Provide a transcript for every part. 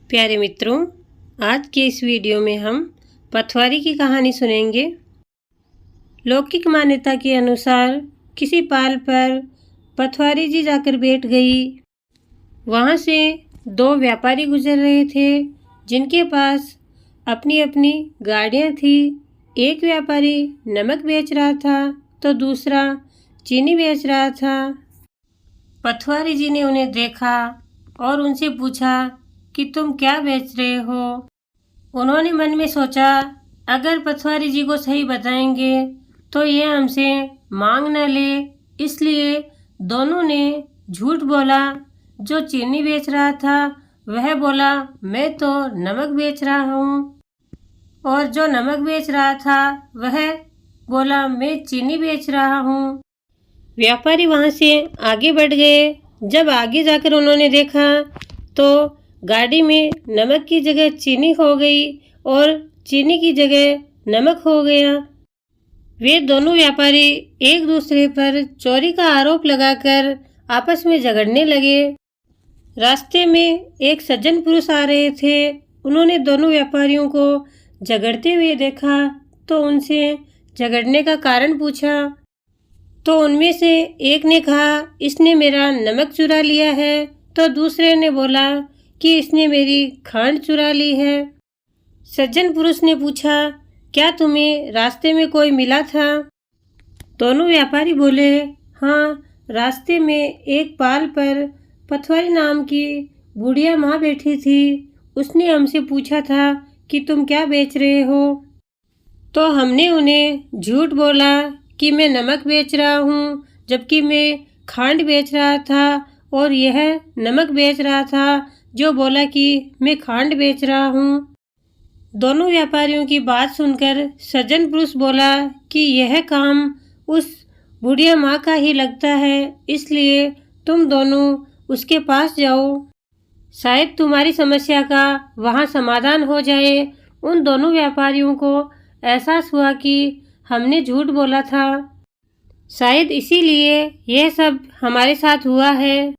प्यारे मित्रों, आज के इस वीडियो में हम पथवारी की कहानी सुनेंगे। लौकिक मान्यता के अनुसार किसी पाल पर पथवारी जी जाकर बैठ गई। वहाँ से दो व्यापारी गुजर रहे थे जिनके पास अपनी अपनी गाड़ियाँ थी। एक व्यापारी नमक बेच रहा था तो दूसरा चीनी बेच रहा था। पथवारी जी ने उन्हें देखा और उनसे पूछा कि तुम क्या बेच रहे हो। उन्होंने मन में सोचा, अगर पथवारी जी को सही बताएंगे तो ये हमसे मांग न ले, इसलिए दोनों ने झूठ बोला। जो चीनी बेच रहा था वह बोला मैं तो नमक बेच रहा हूँ, और जो नमक बेच रहा था वह बोला मैं चीनी बेच रहा हूँ। व्यापारी वहाँ से आगे बढ़ गए। जब आगे जाकर उन्होंने देखा तो गाड़ी में नमक की जगह चीनी हो गई और चीनी की जगह नमक हो गया। वे दोनों व्यापारी एक दूसरे पर चोरी का आरोप लगाकर आपस में झगड़ने लगे। रास्ते में एक सज्जन पुरुष आ रहे थे। उन्होंने दोनों व्यापारियों को झगड़ते हुए देखा तो उनसे झगड़ने का कारण पूछा। तो उनमें से एक ने कहा इसने मेरा नमक चुरा लिया है, तो दूसरे ने बोला कि इसने मेरी खांड चुरा ली है। सज्जन पुरुष ने पूछा क्या तुम्हें रास्ते में कोई मिला था? दोनों व्यापारी बोले हाँ, रास्ते में एक पाल पर पथवारी नाम की बुढ़िया माँ बैठी थी। उसने हमसे पूछा था कि तुम क्या बेच रहे हो, तो हमने उन्हें झूठ बोला कि मैं नमक बेच रहा हूँ, जबकि मैं खांड बेच रहा था, और यह नमक बेच रहा था जो बोला कि मैं खांड बेच रहा हूँ। दोनों व्यापारियों की बात सुनकर सज्जन पुरुष बोला कि यह काम उस बुढ़िया माँ का ही लगता है, इसलिए तुम दोनों उसके पास जाओ, शायद तुम्हारी समस्या का वहाँ समाधान हो जाए। उन दोनों व्यापारियों को एहसास हुआ कि हमने झूठ बोला था, शायद इसीलिए यह सब हमारे साथ हुआ है।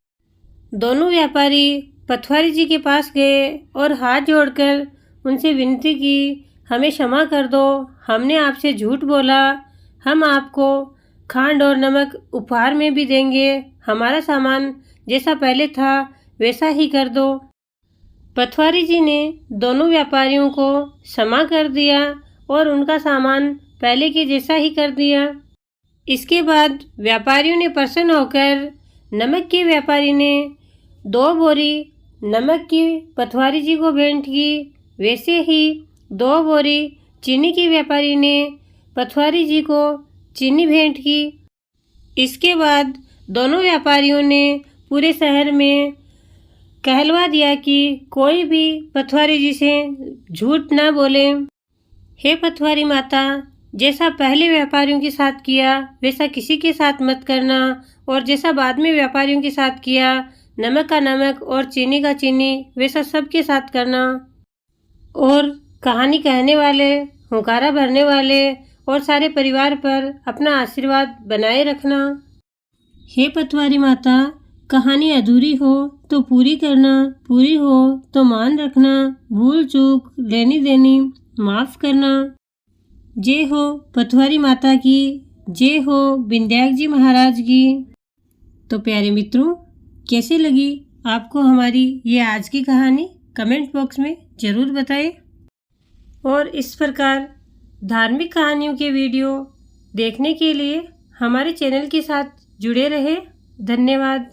दोनों व्यापारी पथवारी जी के पास गए और हाथ जोड़कर उनसे विनती की, हमें क्षमा कर दो, हमने आपसे झूठ बोला। हम आपको खांड और नमक उपहार में भी देंगे। हमारा सामान जैसा पहले था वैसा ही कर दो। पथवारी जी ने दोनों व्यापारियों को क्षमा कर दिया और उनका सामान पहले के जैसा ही कर दिया। इसके बाद व्यापारियों ने प्रसन्न होकर नमक के व्यापारी ने 2 बोरी नमक की पथवारी जी को भेंट की, वैसे ही 2 बोरी चीनी के व्यापारी ने पथवारी जी को चीनी भेंट की। इसके बाद दोनों व्यापारियों ने पूरे शहर में कहलवा दिया कि कोई भी पथवारी जी से झूठ ना बोले। हे पथवारी माता, जैसा पहले व्यापारियों के साथ किया वैसा किसी के साथ मत करना, और जैसा बाद में व्यापारियों के साथ किया, नमक का नमक और चीनी का चीनी, वैसा सबके साथ करना। और कहानी कहने वाले, हुंकारा भरने वाले और सारे परिवार पर अपना आशीर्वाद बनाए रखना। हे पथवारी माता, कहानी अधूरी हो तो पूरी करना, पूरी हो तो मान रखना, भूल चूक लेनी देनी माफ़ करना। जय हो पथवारी माता की, जय हो विंध्याक जी महाराज की। तो प्यारे मित्रों, कैसे लगी आपको हमारी ये आज की कहानी? कमेंट बॉक्स में ज़रूर बताएं। और इस प्रकार धार्मिक कहानियों के वीडियो देखने के लिए हमारे चैनल के साथ जुड़े रहें। धन्यवाद।